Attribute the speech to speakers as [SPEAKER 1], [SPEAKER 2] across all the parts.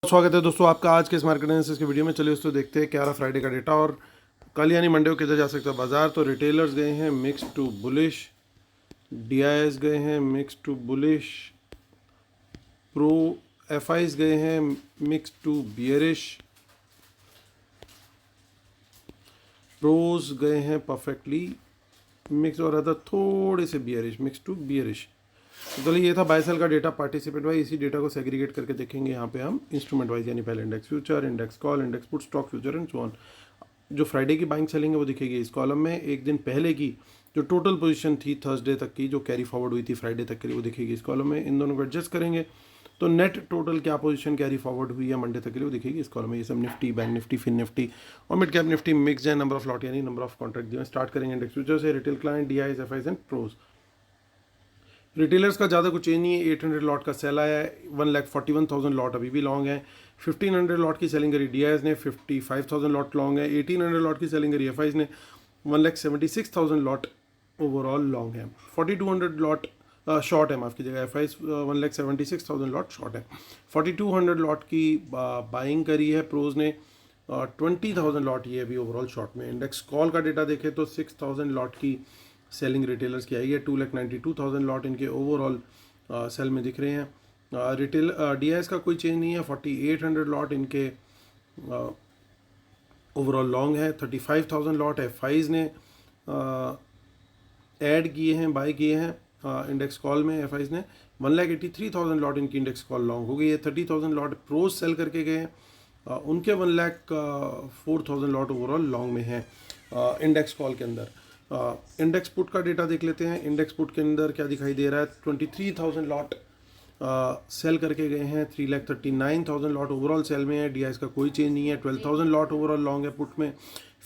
[SPEAKER 1] स्वागत है दोस्तों आपका आज के इस मार्केट एनालिसिस के वीडियो में। चलिए दोस्तों देखते हैं क्या रहा फ्राइडे का डेटा और कल यानी मंडे को किधर जा सकता है बाजार। तो रिटेलर्स गए हैं मिक्स टू बुलिश, डीआईएस गए हैं mix to bullish, pro FIIs गए हैं मिक्स टू बियरिश, प्रोज गए हैं परफेक्टली मिक्स और अदर थोड़े से बियरिश, मिक्स टू बियरिश। तो चलिए ये था बाय सेल का डेटा पार्टिसिपेंट वाइज। इसी डेटा को सेग्रीगेट करके देखेंगे यहाँ पे हम इंस्ट्रूमेंट वाइज, यानी पहले index future, index call, index put, stock future and so on. जो फ्राइडे की बाइंग सेलिंग है वो दिखेगी इस कॉलम में। एक दिन पहले की जो टोटल पोजीशन थी थर्सडे तक की, जो कैरी फॉरवर्ड हुई थी फ्राइडे तक के लिए, वो दिखेगी इस कॉलम में। इन दोनों को एडजस्ट करेंगे तो नेट टोटल क्या पोजीशन कैरी फॉरवर्ड हुई है मंडे तक के लिए, वो दिखेगी इस कॉलम में। ये सब Nifty, bank Nifty, fin Nifty और मिड कैप निफ्टी मिक्स है, नंबर ऑफ लॉट यानी नंबर ऑफ कॉन्ट्रैक्ट दिए। स्टार्ट करेंगे इंडेक्स फ्यूचर से। Retail client, DIIs, FIIs and pros. Retailers का ज़्यादा कुछ चेंज नहीं है। 800 लॉट का सेल आया है, 1,41,000 लॉट अभी भी लॉन्ग है। 1500 लॉट की सेलिंग करी डीआईएस ने, 55,000 लॉट लॉन्ग है। 1800 लॉट की सेलिंग करी एफआईज ने, 1,76,000 लॉट ओवरऑल लॉन्ग है। 4200 लॉट शॉर्ट है, माफ़ कीजिएगा, एफआईज 1,76,000 लॉट शॉर्ट है। 4200 लॉट की बाइंग करी है प्रोज ने, 20,000 लॉट ये अभी ओवरऑल शॉर्ट में। इंडेक्स कॉल का डेटा देखें तो 6,000 लॉट की सेलिंग रिटेलर्स की आई है। 2,92,000 लॉट इनके ओवरऑल सेल में दिख रहे हैं। रिटेल डीआईएस का कोई चेंज नहीं है। 4,800 लॉट इनके ओवरऑल लॉन्ग है। 35,000 लॉट एफआईज ने ऐड किए हैं, बाय किए हैं इंडेक्स कॉल में। एफआईज ने 1,83,000 लॉट इनकी इंडेक्स कॉल लॉन्ग हो गई है। 30,000 लॉट प्रोज सेल करके गए हैं। उनके 1,04,000 लॉट ओवरऑल लॉन्ग में है इंडेक्स कॉल के अंदर। इंडेक्स पुट का डेटा देख लेते हैं। इंडेक्स पुट के अंदर क्या दिखाई दे रहा है, 23,000 लॉट सेल करके गए हैं। 3,39,000 लॉट ओवरऑल सेल में है। डीआईएस का कोई चेंज नहीं है। 12,000 लॉट ओवरऑल लॉन्ग है पुट में।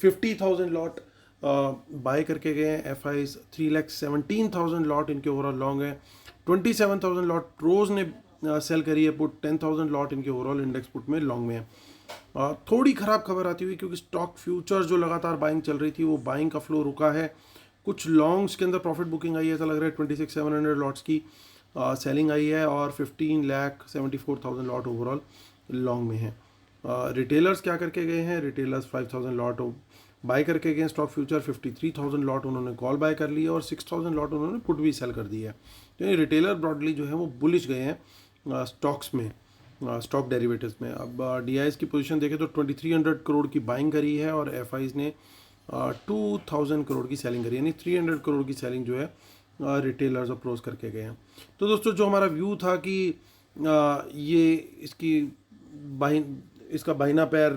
[SPEAKER 1] 50,000 लॉट बाय करके गए हैं एफआईज। 3,17,000 लॉट इनके ओवरऑल लॉन्ग है। 27,000 लॉट प्रोज ने सेल करी है पुट। 10,000 लॉट इनके ओवरऑल इंडेक्स पुट में लॉन्ग में है। थोड़ी ख़राब खबर आती हुई, क्योंकि स्टॉक फ्यूचर जो लगातार बाइंग चल रही थी वो बाइंग का फ्लो रुका है। कुछ लॉन्ग्स के अंदर प्रॉफिट बुकिंग आई है, ऐसा लग रहा है। 26,700 लॉट्स की सेलिंग आई है और 15,74,000 लॉट ओवरऑल लॉन्ग में है। रिटेलर्स क्या करके गए हैं, रिटेलर्स 5,000 लॉट बाय करके गए। स्टॉक फ्यूचर 53,000 लॉट उन्होंने कॉल बाय कर लिया और 6,000 लॉट उन्होंने पुट भी सेल कर दिया है। तो ये रिटेलर ब्रॉडली जो है वो बुलिश गए हैं स्टॉक्स में, स्टॉक डेरिवेटिव्स में। अब डीआईएस की पोजीशन देखें तो 2,300 करोड़ की बाइंग करी है और एफआईज ने 2,000 करोड़ की सेलिंग करी, यानी 300 करोड़ की सेलिंग जो है रिटेलर्स अप्रोच करके गए हैं। तो दोस्तों जो हमारा व्यू था कि ये इसका बाइना पैर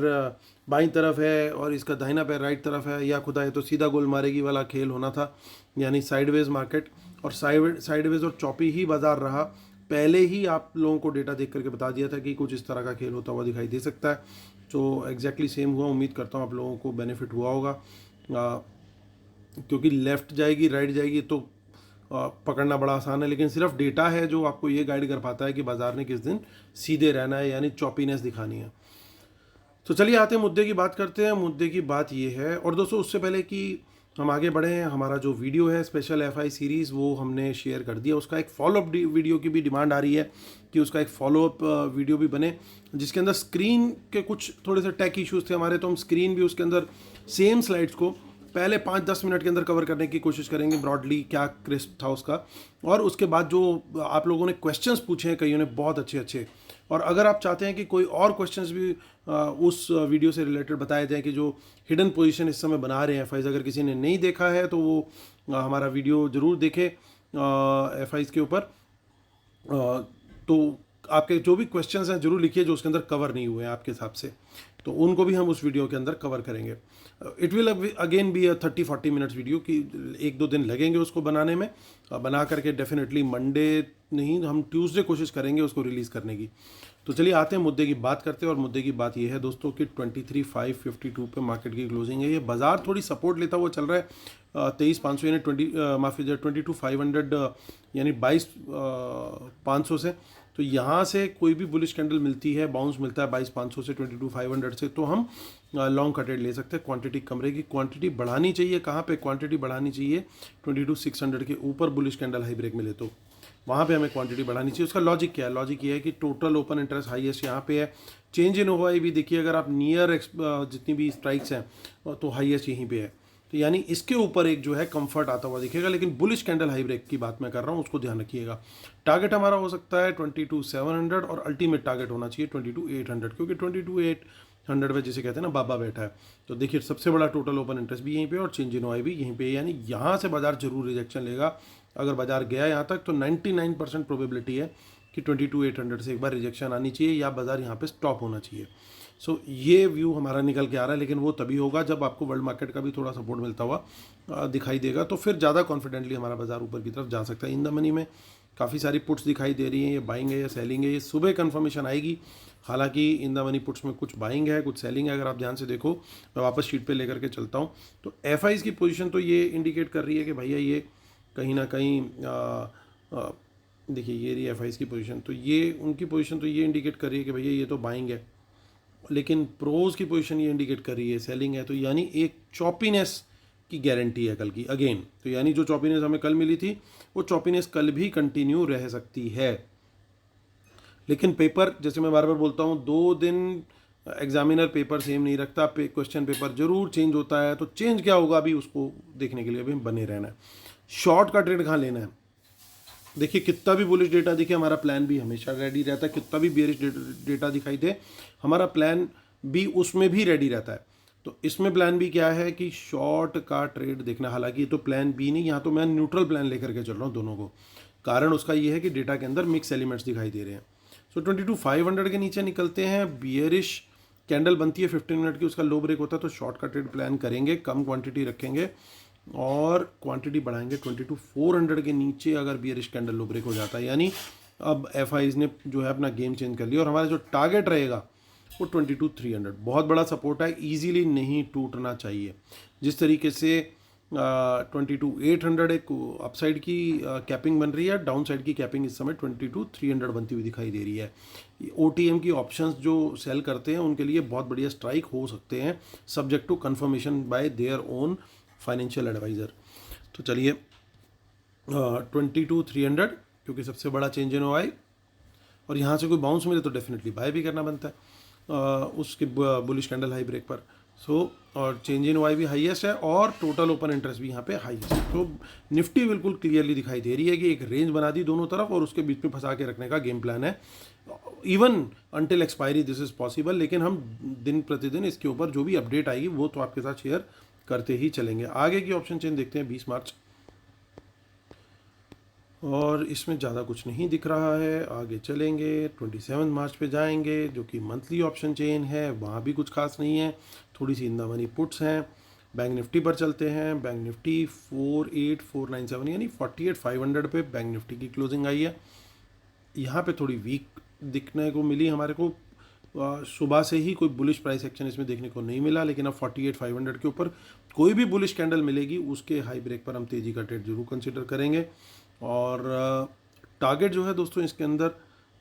[SPEAKER 1] बाईं तरफ है और इसका दाहिना पैर राइट तरफ है, या खुदा है तो सीधा गोल मारेगी वाला खेल होना था, यानी साइडवेज मार्केट। और साइडवेज और चौपी ही बाजार रहा। पहले ही आप लोगों को डेटा देख करके बता दिया था कि कुछ इस तरह का खेल होता हुआ दिखाई दे सकता है। तो एग्जैक्टली सेम हुआ। उम्मीद करता हूँ आप लोगों को बेनिफिट हुआ होगा, क्योंकि लेफ़्ट जाएगी राइट जाएगी तो पकड़ना बड़ा आसान है, लेकिन सिर्फ डेटा है जो आपको ये गाइड कर पाता है कि बाजार ने किस दिन सीधे रहना है, यानी चॉपीनेस दिखानी है। तो चलिए आते हैं मुद्दे की बात करते हैं। मुद्दे की बात ये है, और दोस्तों उससे पहले कि हम आगे बढ़े हैं, हमारा जो वीडियो है स्पेशल एफआई सीरीज़ वो हमने शेयर कर दिया। उसका एक फॉलोअप वीडियो की भी डिमांड आ रही है कि उसका एक फॉलोअप वीडियो भी बने, जिसके अंदर स्क्रीन के कुछ थोड़े से टेक इश्यूज़ थे हमारे, तो हम स्क्रीन भी उसके अंदर सेम स्लाइड्स को पहले 5-10 मिनट के अंदर कवर करने की कोशिश करेंगे, ब्रॉडली क्या क्रिस्प था उसका। और उसके बाद जो आप लोगों ने क्वेश्चंस पूछे हैं, कईयों ने बहुत अच्छे अच्छे, और अगर आप चाहते हैं कि कोई और क्वेश्चंस भी उस वीडियो से रिलेटेड बताए जाएं कि जो हिडन पोजीशन इस समय बना रहे हैं एफआईज, अगर किसी ने नहीं देखा है तो वो हमारा वीडियो ज़रूर देखे एफआईज के ऊपर। तो आपके जो भी क्वेश्चंस हैं जरूर लिखिए जो उसके अंदर कवर नहीं हुए हैं आपके हिसाब से, तो उनको भी हम उस वीडियो के अंदर कवर करेंगे। It will again be 30-40 minutes video की 1-2 दिन लगेंगे उसको बनाने में। बना करके डेफिनेटली मंडे नहीं, हम ट्यूसडे कोशिश करेंगे उसको रिलीज़ करने की। तो चलिए आते हैं मुद्दे की बात करते हैं। और मुद्दे की बात ये है दोस्तों कि 23,552 पे मार्केट की क्लोजिंग है। ये बाजार थोड़ी सपोर्ट लेता हुआ चल रहा है 23,500 यानी 22,500 यानी 22,500 से। तो यहाँ से कोई भी बुलिश कैंडल मिलती है, बाउंस मिलता है 22,500 से 22,500 से, तो हम लॉन्ग का ट्रेड ले सकते हैं। क्वांटिटी कम रहेगी, क्वांटिटी बढ़ानी चाहिए। कहाँ पे क्वांटिटी बढ़ानी चाहिए, 22,600 के ऊपर बुलिश कैंडल हाई ब्रेक मिले तो वहाँ पे हमें क्वांटिटी बढ़ानी चाहिए। उसका लॉजिक क्या है, लॉजिक ये है कि टोटल ओपन इंटरेस्ट हाईएस्ट यहाँ पे है चेंज इन ओवाई भी देखिए, अगर आप नियर जितनी भी स्ट्राइक्स हैं तो हाईएस्ट यहीं पे है, तो यानी इसके ऊपर एक जो है कंफर्ट आता हुआ दिखेगा। लेकिन बुलिश कैंडल हाई ब्रेक की बात मैं कर रहा हूँ, उसको ध्यान रखिएगा। टारगेट हमारा हो सकता है 22,700 और अल्टीमेट टारगेट होना चाहिए 22,800, क्योंकि 22,800 पे जिसे कहते हैं ना बाबा बैठा है। तो देखिए सबसे बड़ा टोटल ओपन इंटरेस्ट भी यहीं पे और चेंज इन ओवाई भी यहीं पे, यानी यहाँ से बाजार जरूर रिजेक्शन लेगा। अगर बाजार गया यहाँ तक तो 99% प्रोबेबिलिटी है कि 22,800 से एक बार रिजेक्शन आनी चाहिए या बाजार यहाँ पे स्टॉप होना चाहिए। सो ये व्यू हमारा निकल के आ रहा है, लेकिन वो तभी होगा जब आपको वर्ल्ड मार्केट का भी थोड़ा सपोर्ट मिलता हुआ दिखाई देगा, तो फिर ज़्यादा कॉन्फिडेंटली हमारा बाजार ऊपर की तरफ जा सकता है। इन द मनी में काफ़ी सारी पुट्स दिखाई दे रही हैं, ये बाइंग है या सेलिंग है, ये सुबह कन्फर्मेशन आएगी। हालांकि इन द मनी पुट्स में कुछ बाइंग है कुछ सेलिंग है, अगर आप ध्यान से देखो। मैं वापस शीट पे लेकर के चलता हूँ, तो एफआईज की पोजीशन तो ये इंडिकेट कर रही है कि भैया ये कहीं ना कहीं देखिए ये रही एफआईज की पोजीशन, तो ये उनकी पोजीशन तो ये इंडिकेट कर रही है कि भैया ये तो बाइंग है। लेकिन प्रोज की पोजीशन ये इंडिकेट कर रही है सेलिंग है, तो यानी एक चॉपीनेस की गारंटी है कल की अगेन। तो यानी जो चॉपीनेस हमें कल मिली थी वो चॉपीनेस कल भी कंटिन्यू रह सकती है। लेकिन पेपर, जैसे मैं बार बार बोलता हूँ, 2 दिन एग्जामिनर पेपर सेम नहीं रखता, क्वेश्चन पेपर जरूर चेंज होता है। तो चेंज क्या होगा अभी उसको देखने के लिए अभी बने रहना है। शॉर्ट का ट्रेड कहाँ लेना है, देखिए कितना भी बुलिश डेटा दिखे हमारा प्लान भी हमेशा रेडी रहता है, कितना भी बेरिश डेटा दिखाई दे हमारा प्लान भी उसमें भी रेडी रहता है। तो इसमें प्लान भी क्या है कि शॉर्ट का ट्रेड देखना। हालांकि ये तो प्लान बी नहीं, यहाँ तो मैं न्यूट्रल प्लान लेकर के चल रहा हूँ दोनों को। कारण उसका ये है कि डेटा के अंदर मिक्स एलिमेंट्स दिखाई दे रहे हैं। सो 22,500 के नीचे निकलते हैं, बियरिश कैंडल बनती है 15 मिनट की, उसका लो ब्रेक होता है तो शॉर्ट का ट्रेड प्लान करेंगे, कम क्वांटिटी रखेंगे और क्वांटिटी बढ़ाएंगे 22,400 के नीचे। अगर बियरिश कैंडल लो ब्रेक हो जाता है, यानी अब एफआईज ने जो है अपना गेम चेंज कर लिया और हमारा जो टारगेट रहेगा वो 22,300 बहुत बड़ा सपोर्ट है, इजीली नहीं टूटना चाहिए। जिस तरीके से 22,800 एक अपसाइड की कैपिंग बन रही है, डाउन साइड की कैपिंग इस समय 22,300 बनती हुई दिखाई दे रही है। ओटीएम की ऑप्शंस जो सेल करते हैं उनके लिए बहुत बढ़िया स्ट्राइक हो सकते हैं, subject to confirmation by their own financial adviser. तो चलिए 22,300 क्योंकि सबसे बड़ा चेंज इन ओआई, और यहाँ से कोई बाउंस मिले तो डेफिनेटली बाय भी करना बनता है उसके बुलिश कैंडल हाई ब्रेक पर। सो और चेंज इन ओआई भी हाईएस्ट है और टोटल ओपन इंटरेस्ट भी यहाँ पे हाईएस्ट है। तो निफ्टी बिल्कुल क्लियरली दिखाई दे रही है कि एक रेंज बना दी दोनों तरफ और उसके बीच में फंसा के रखने का गेम प्लान है। Even until expiry this is possible, लेकिन हम दिन प्रतिदिन इसके ऊपर जो भी अपडेट आएगी वो तो आपके साथ शेयर करते ही चलेंगे। आगे की ऑप्शन चेन देखते हैं 20 मार्च, और इसमें ज़्यादा कुछ नहीं दिख रहा है। आगे चलेंगे 27 मार्च पे जाएंगे जो कि मंथली ऑप्शन चेन है, वहाँ भी कुछ खास नहीं है, थोड़ी सी इंदा मनी पुट्स हैं। बैंक निफ्टी पर चलते हैं, बैंक निफ्टी 48,497 यानी 48,500 पे बैंक निफ्टी की क्लोजिंग आई है। यहाँ पे थोड़ी वीक दिखने को मिली हमारे को, सुबह से ही कोई बुलिश प्राइस एक्शन इसमें देखने को नहीं मिला, लेकिन अब 48,500 के ऊपर कोई भी बुलिश कैंडल मिलेगी उसके हाई ब्रेक पर हम तेज़ी का ट्रेड जरूर कंसिडर करेंगे। और टारगेट जो है दोस्तों इसके अंदर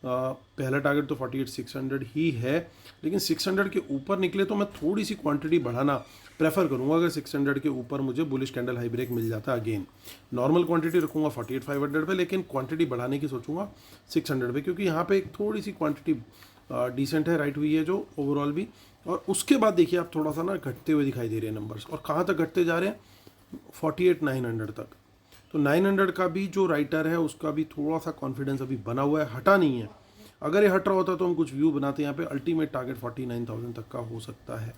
[SPEAKER 1] पहला टारगेट तो 48,600 ही है, लेकिन 600 के ऊपर निकले तो मैं थोड़ी सी क्वांटिटी बढ़ाना प्रेफर करूंगा। अगर 600 के ऊपर मुझे बुलिश कैंडल हाई ब्रेक मिल जाता है, अगेन नॉर्मल क्वांटिटी रखूंगा 48,500 पे, लेकिन क्वांटिटी बढ़ाने की सोचूंगा 600 पे, क्योंकि यहाँ पे एक थोड़ी सी क्वांटिटी डिसेंट है, राइट हुई है जो ओवरऑल भी। और उसके बाद देखिए आप थोड़ा सा ना घटते हुए दिखाई दे रहे हैं नंबर्स, और कहाँ तक घटते जा रहे हैं 48,900 तक। तो 900 का भी जो राइटर है उसका भी थोड़ा सा कॉन्फिडेंस अभी बना हुआ है, हटा नहीं है। अगर ये हट रहा होता तो हम कुछ व्यू बनाते, यहाँ पे अल्टीमेट टारगेट 49,000 तक का हो सकता है।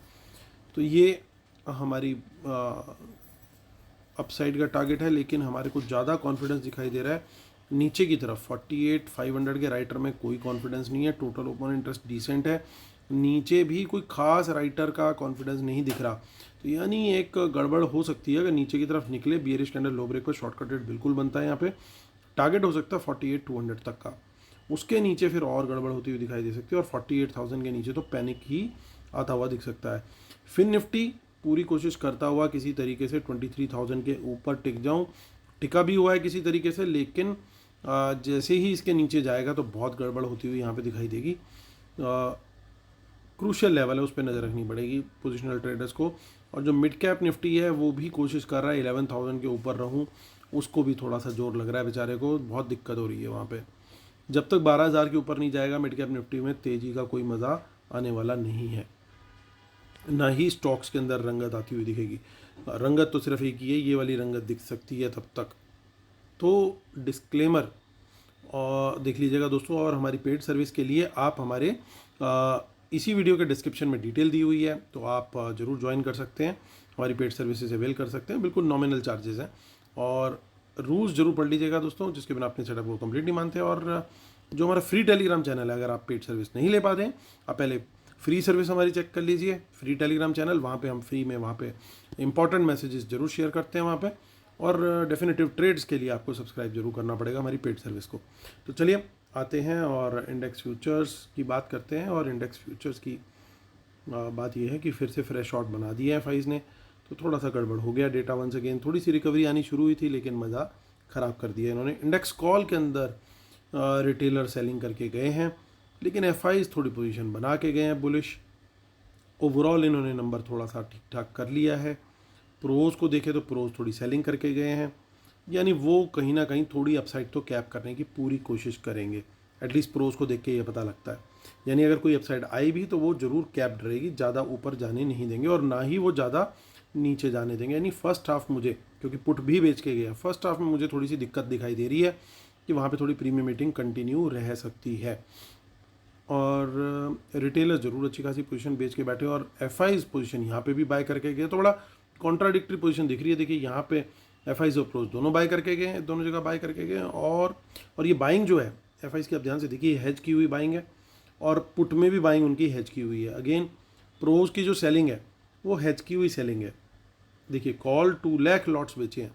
[SPEAKER 1] तो ये हमारी अपसाइड का टारगेट है, लेकिन हमारे को ज़्यादा कॉन्फिडेंस दिखाई दे रहा है नीचे की तरफ। 48,500 के राइटर में कोई कॉन्फिडेंस नहीं है, टोटल ओपन इंटरेस्ट डिसेंट है, नीचे भी कोई खास राइटर का कॉन्फिडेंस नहीं दिख रहा। तो यानी एक गड़बड़ हो सकती है, अगर नीचे की तरफ निकले बियरिश कैंडल लो ब्रेक पर शॉर्टकट रेट बिल्कुल बनता है। यहाँ पे टारगेट हो सकता है 48,200 तक का, उसके नीचे फिर और गड़बड़ होती हुई दिखाई दे सकती है, और 48,000 के नीचे तो पैनिक ही आता हुआ दिख सकता है। फिर निफ्टी पूरी कोशिश करता हुआ किसी तरीके से 23,000 के ऊपर टिक जाऊँ, टिका भी हुआ है किसी तरीके से, लेकिन जैसे ही इसके नीचे जाएगा तो बहुत गड़बड़ होती हुई यहाँ पे दिखाई देगी। क्रूशियल लेवल है, उस पर नज़र रखनी पड़ेगी पोजिशनल ट्रेडर्स को। और जो मिड कैप निफ्टी है वो भी कोशिश कर रहा है 11,000 के ऊपर रहूं, उसको भी थोड़ा सा जोर लग रहा है बेचारे को, बहुत दिक्कत हो रही है वहाँ पे। जब तक 12,000 के ऊपर नहीं जाएगा मिड कैप निफ्टी में तेज़ी का कोई मज़ा आने वाला नहीं है, ना ही स्टॉक्स के अंदर रंगत आती हुई दिखेगी। रंगत तो सिर्फ एक ही है, ये वाली रंगत दिख सकती है तब तक। तो डिस्क्लेमर और देख लीजिएगा दोस्तों। और हमारी पेड सर्विस के लिए आप हमारे इसी वीडियो के डिस्क्रिप्शन में डिटेल दी हुई है, तो आप ज़रूर ज्वाइन कर सकते हैं, हमारी पेड सर्विसेज अवेल कर सकते हैं, बिल्कुल नॉमिनल चार्जेस हैं। और रूल्स जरूर पढ़ लीजिएगा दोस्तों, जिसके बिना अपने सेटअप को कंप्लीट नहीं मानते। और जो हमारा फ्री टेलीग्राम चैनल है, अगर आप पेड सर्विस नहीं ले पाते हैं, आप पहले फ्री सर्विस हमारी चेक कर लीजिए, फ्री टेलीग्राम चैनल, वहाँ पे हम फ्री में वहाँ पे इंपॉर्टेंट मैसेजेस जरूर शेयर करते हैं वहाँ पे। और डेफिनेटिव ट्रेड्स के लिए आपको सब्सक्राइब जरूर करना पड़ेगा हमारी पेड सर्विस को। तो चलिए आते हैं और इंडेक्स फ्यूचर्स की बात करते हैं। और इंडेक्स फ्यूचर्स की बात यह है कि फिर से फ्रेश शॉट बना दिया है एफआईज ने, तो थोड़ा सा गड़बड़ हो गया डेटा वंस अगेन। थोड़ी सी रिकवरी आनी शुरू हुई थी, लेकिन मज़ा ख़राब कर दिया इन्होंने। इंडेक्स कॉल के अंदर रिटेलर सेलिंग करके गए हैं, लेकिन एफआईज थोड़ी पोजीशन बना के गए हैं बुलिश। ओवरऑल इन्होंने नंबर थोड़ा सा ठीक ठाक कर लिया है। प्रोज को देखें तो प्रोज थोड़ी सेलिंग करके गए हैं, यानी वो कहीं ना कहीं थोड़ी अपसाइड तो कैप करने की पूरी कोशिश करेंगे। एटलीस्ट प्रोज को देख के ये पता लगता है, यानी अगर कोई अपसाइड आई भी तो वो जरूर कैप्ड रहेगी, ज़्यादा ऊपर जाने नहीं देंगे और ना ही वो ज़्यादा नीचे जाने देंगे। यानी फर्स्ट हाफ मुझे, क्योंकि पुट भी बेच के गया, फर्स्ट हाफ में मुझे थोड़ी सी दिक्कत दिखाई दे रही है कि वहाँ पे थोड़ी प्रीमियम मीटिंग कंटिन्यू रह सकती है। और रिटेलर जरूर अच्छी खासी पोजीशन बेच के बैठे, और एफआईज पोजीशन यहाँ पे भी बाय करके गए, तो बड़ा कॉन्ट्राडिक्टरी पोजीशन दिख रही है। देखिए यहाँ पे एफआईज और प्रोज दोनों बाय करके गए हैं, दोनों जगह बाय करके गए हैं। और ये बाइंग जो है एफआईज की, आप ध्यान से देखिए, हेज की हुई बाइंग है, और पुट में भी बाइंग उनकी हेज की हुई है। अगेन प्रोज की जो सेलिंग है वो हेज की हुई सेलिंग है। देखिए कॉल 2 लाख लॉट्स बेचे हैं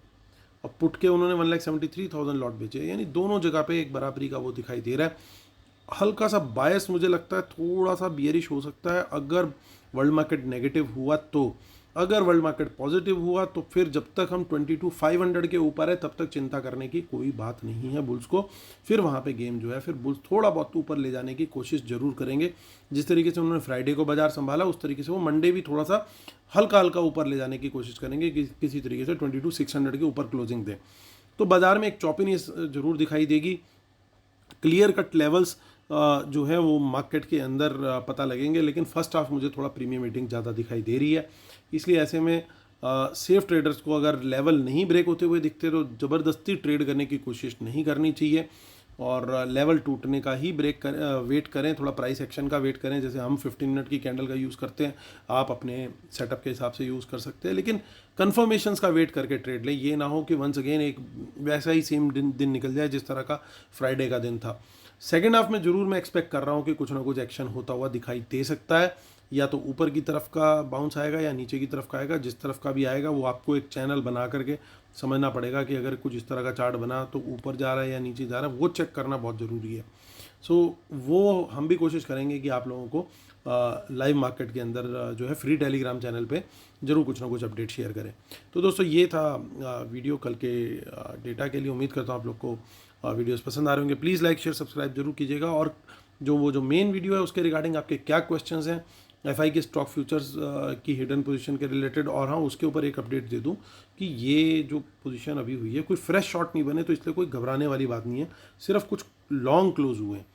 [SPEAKER 1] और पुट के उन्होंने 1,73,000 लॉट बेचे हैं, यानी दोनों जगह पे एक बराबरी का वो दिखाई दे रहा है। हल्का सा बायस मुझे लगता है, थोड़ा सा बियरिश हो सकता है अगर वर्ल्ड मार्केट नेगेटिव हुआ तो। अगर वर्ल्ड मार्केट पॉजिटिव हुआ तो फिर जब तक हम 22,500 के ऊपर है तब तक चिंता करने की कोई बात नहीं है बुल्स को। फिर वहाँ पे गेम जो है, फिर बुल्स थोड़ा बहुत ऊपर ले जाने की कोशिश जरूर करेंगे। जिस तरीके से उन्होंने फ्राइडे को बाजार संभाला, उस तरीके से वो मंडे भी थोड़ा सा हल्का हल्का ऊपर ले जाने की कोशिश करेंगे कि किसी तरीके से 22,600 के ऊपर क्लोजिंग दें। तो बाजार में एक चॉपिनेस जरूर दिखाई देगी। क्लियर कट लेवल्स जो है वो मार्केट के अंदर पता लगेंगे, लेकिन फर्स्ट हाफ मुझे थोड़ा प्रीमियम मीटिंग ज़्यादा दिखाई दे रही है। इसलिए ऐसे में सेफ ट्रेडर्स को अगर लेवल नहीं ब्रेक होते हुए दिखते तो ज़बरदस्ती ट्रेड करने की कोशिश नहीं करनी चाहिए, और लेवल टूटने का ही वेट करें, थोड़ा प्राइस एक्शन का वेट करें। जैसे हम 15 मिनट की कैंडल का यूज़ करते हैं, आप अपने सेटअप के हिसाब से यूज़ कर सकते हैं, लेकिन कन्फर्मेशंस का वेट करके ट्रेड लें। ये ना हो कि वंस अगेन एक वैसा ही सेम दिन निकल जाए जिस तरह का फ्राइडे का दिन था। सेकेंड हाफ में जरूर मैं एक्सपेक्ट कर रहा हूँ कि कुछ ना कुछ एक्शन होता हुआ दिखाई दे सकता है, या तो ऊपर की तरफ का बाउंस आएगा या नीचे की तरफ का आएगा। जिस तरफ का भी आएगा वो आपको एक चैनल बना करके समझना पड़ेगा कि अगर कुछ इस तरह का चार्ट बना तो ऊपर जा रहा है या नीचे जा रहा है, वो चेक करना बहुत ज़रूरी है। सो वो हम भी कोशिश करेंगे कि आप लोगों को लाइव मार्केट के अंदर जो है फ्री टेलीग्राम चैनल पे जरूर कुछ ना कुछ अपडेट शेयर करें। तो दोस्तों ये था वीडियो कल के डेटा के लिए। उम्मीद करता हूँ आप लोग को वीडियोस पसंद आ रहे होंगे। प्लीज़ लाइक शेयर सब्सक्राइब जरूर कीजिएगा। और जो मेन वीडियो है उसके रिगार्डिंग आपके क्या क्वेश्चंस हैं एफआई के स्टॉक फ्यूचर्स की हिडन पोजीशन के रिलेटेड, और हाँ उसके ऊपर एक अपडेट दे दूं कि ये जो पोजीशन अभी हुई है कोई फ्रेश शॉट नहीं बने, तो इसलिए कोई घबराने वाली बात नहीं है, सिर्फ कुछ लॉन्ग क्लोज हुए हैं,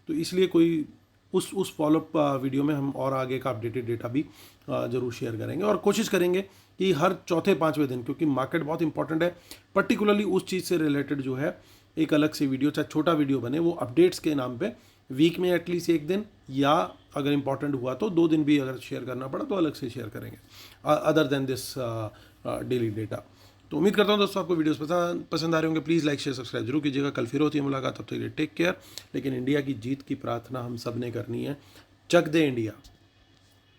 [SPEAKER 1] तो इसलिए कोई उस फॉलोअप वीडियो में हम और आगे का अपडेटेड डेटा भी ज़रूर शेयर करेंगे। और कोशिश करेंगे कि हर चौथे पाँचवें दिन, क्योंकि मार्केट बहुत इंपॉर्टेंट है, पर्टिकुलरली उस चीज़ से रिलेटेड जो है एक अलग से वीडियो, चाहे छोटा वीडियो बने, वो अपडेट्स के नाम पे वीक में एटलीस्ट एक दिन, या अगर इंपॉर्टेंट हुआ तो 2 दिन भी अगर शेयर करना पड़ा तो अलग से शेयर करेंगे, other than this daily data. तो उम्मीद करता हूँ दोस्तों आपको वीडियोस पसंद आ रहे होंगे। प्लीज़ लाइक शेयर सब्सक्राइब जरूर कीजिएगा। कल फिर होती है मुलाकात, तब तक टेक केयर। लेकिन इंडिया की जीत की प्रार्थना हम सब ने करनी है। चक दे इंडिया।